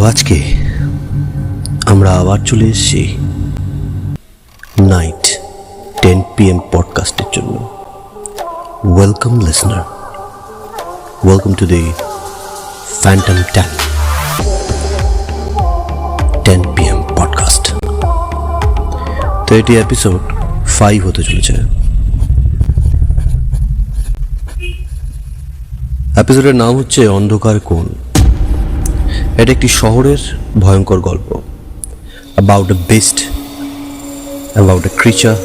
আজকে আমরা আবার চলে এসেছি নাইট 10 PM পডকাস্টের জন্য। Welcome listener, welcome to the Phantom tan 10 PM podcast. তো এটি এপিসোড 5 হতে চলেছে। এপিসোডের নাম হচ্ছে অন্ধকার কোণ। এটা একটি শহরের ভয়ঙ্কর গল্প, about a beast, about a creature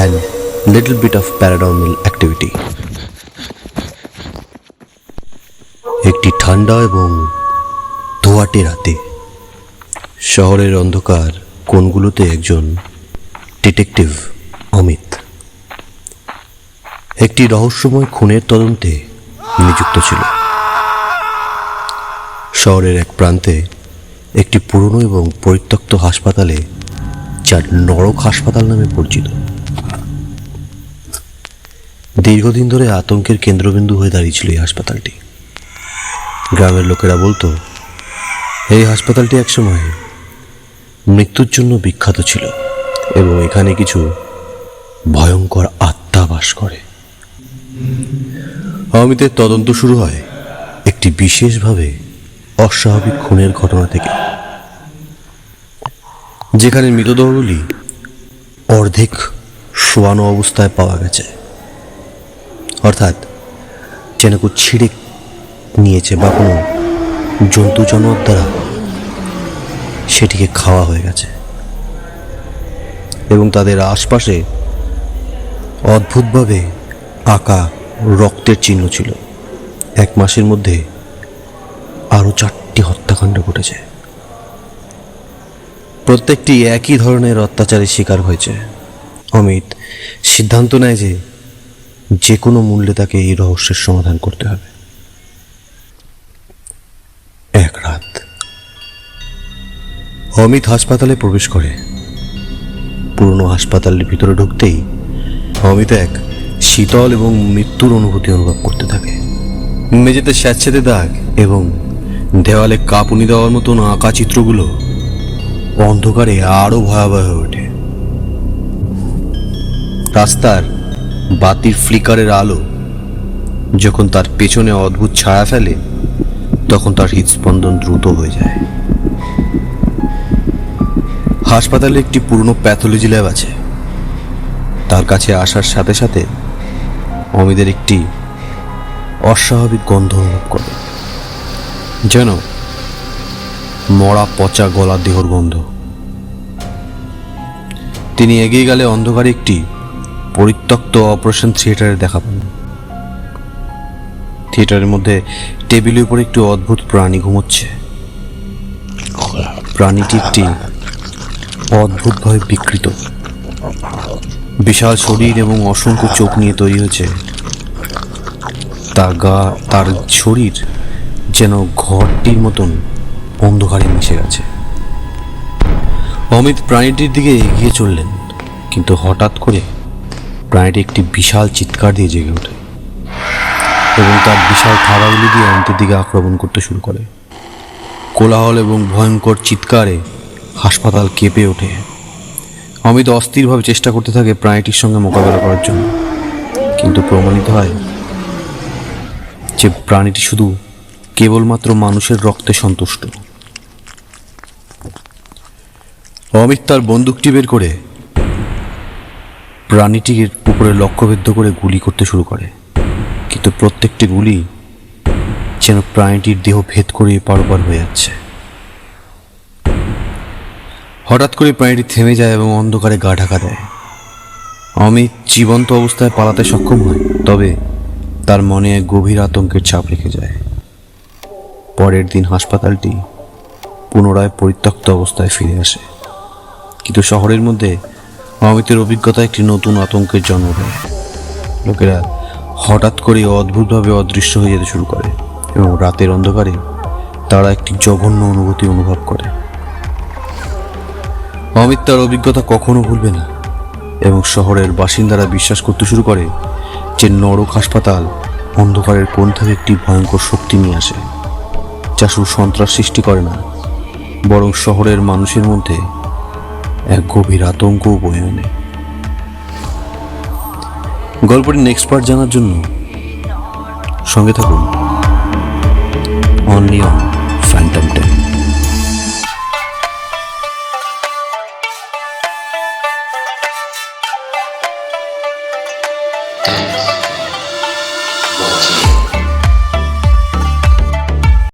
and little bit of paranormal activity. একটি ঠান্ডা এবং ধোঁয়াটে রাতে শহরের অন্ধকার কোণগুলোতে একজন ডিটেকটিভ অমিত একটি রহস্যময় খুনের তদন্তে নিযুক্ত ছিল। শহরের এক প্রান্তে একটি পুরনো এবং পরিত্যক্ত হাসপাতালে, যার নরক হাসপাতাল নামে পরিচিত, দীর্ঘদিন ধরে আতঙ্কের কেন্দ্রবিন্দু হয়ে দাঁড়িয়েছিল এই হাসপাতালটি। গ্রামের লোকেরা বলতো এই হাসপাতালটি একসময় মৃত্যুর জন্য বিখ্যাত ছিল এবং এখানে কিছু ভয়ঙ্কর আত্মা বাস করে। অমিতের তদন্ত শুরু হয় একটি বিশেষভাবে অস্বাভাবিক খুনের ঘটনা থেকে, যেখানে মৃতদেহগুলি অর্ধেক শোয়ানো অবস্থায় পাওয়া গেছে, অর্থাৎ যেন কেউ ছিঁড়ে নিয়েছে বা কোনো জন্তু জানোয়ার দ্বারা সেটিকে খাওয়া হয়ে গেছে। এবং তাদের আশপাশে অদ্ভুতভাবে আঁকা রক্তের চিহ্ন ছিল। 1 মাসের মধ্যে আরও 4টি হত্যাকাণ্ড ঘটেছে। প্রত্যেকটি একই ধরনের অত্যাচারের শিকার হয়েছে। অমিত সিদ্ধান্ত নেয় যে কোনো মূল্যে তাকে এই রহস্যের সমাধান করতে হবে। এক রাত অমিত হাসপাতালে প্রবেশ করে। পুরনো হাসপাতালের ভিতরে ঢুকতেই অমিত এক শীতল এবং মৃত্যুর অনুভূতি অনুভব করতে থাকে। মেঝেতে স্যাঁতসেঁতে দাগ এবং দেওয়ালে কাঁপুনি দেওয়ার মতন আঁকা চিত্রগুলো অন্ধকারে আরো ভয়াবহ হয়ে ওঠে। রাস্তার বাতির ফ্লিকারের আলো যখন তার পেছনে অদ্ভুত ছায়া ফেলে, তখন তার হৃদস্পন্দন দ্রুত হয়ে যায়। হাসপাতালে একটি পুরনো প্যাথোলজি ল্যাব আছে। তার কাছে আসার সাথে সাথে অমিতের একটি অস্বাভাবিক গন্ধ অনুভব করে, যেন মরা পচা গলা দেহর গন্ধ। তিনি এগিয়ে গেলে অন্ধকারে একটি পরিত্যক্ত অপারেশন থিয়েটারে দেখা পান। থিয়েটারের মধ্যে টেবিলের উপর একটি অদ্ভুত প্রাণী ঘুমোচ্ছে। প্রাণীটি একটি অদ্ভুতভাবে বিকৃত, বিশাল শরীর এবং অসংখ্য চোখ নিয়ে তৈরি হয়েছে। তার শরীর যেন ঘরটির মতন অন্ধকারে মিশে গেছে। অমিত প্রাণীটির দিকে এগিয়ে চললেন, কিন্তু হঠাৎ করে প্রাণীটি একটি বিশাল চিৎকার দিয়ে জেগে ওঠে এবং তার বিশাল থাবাগুলি দিয়ে অমিতের দিকে আক্রমণ করতে শুরু করে। কোলাহল এবং ভয়ঙ্কর চিৎকারে হাসপাতাল কেঁপে ওঠে। অমিত অস্থিরভাবে চেষ্টা করতে থাকে প্রাণীটির সঙ্গে মোকাবেলা করার জন্য, কিন্তু প্রমাণিত হয় যে প্রাণীটি শুধু কেবলমাত্র মানুষের রক্তে সন্তুষ্ট। অমিত তার বন্দুকটি বের করে প্রাণীটির উপরে লক্ষ্যভেদ্য করে গুলি করতে শুরু করে, কিন্তু প্রত্যেকটি গুলি যেন প্রাণীটির দেহ ভেদ করে এপার ওপার হয়ে যাচ্ছে। হঠাৎ করে প্রাণীটি থেমে যায় এবং অন্ধকারে গা ঢাকা দেয়। অমিত জীবন্ত অবস্থায় পালাতে সক্ষম হয়, তবে তার মনে এক গভীর আতঙ্কের ছাপ রেখে যায়। পরের দিন হাসপাতালটি পুনরায় পরিত্যক্ত অবস্থায় ফিরে আসে, কিন্তু শহরের মধ্যে অমিতের অভিজ্ঞতা একটি নতুন আতঙ্কের জন্ম দেয়। লোকেরা হঠাৎ করে অদ্ভুতভাবে অদৃশ্য হয়ে যেতে শুরু করে এবং রাতের অন্ধকারে তারা একটি জঘন্য অনুভূতি অনুভব করে। অমিত তার অভিজ্ঞতা কখনো ভুলবে না এবং শহরের বাসিন্দারা বিশ্বাস করতে শুরু করে যে নরক হাসপাতাল অন্ধকারের কোণ থেকে একটি ভয়ঙ্কর শক্তি নিয়ে আসে, যা শুধু সন্ত্রাস সৃষ্টি করে না, বরং শহরের মানুষের মধ্যে এক গভীর আতঙ্কও বয়ে আনে। গল্পটি নেক্সট পার্ট জানার জন্য সঙ্গে থাকুন অনলি অন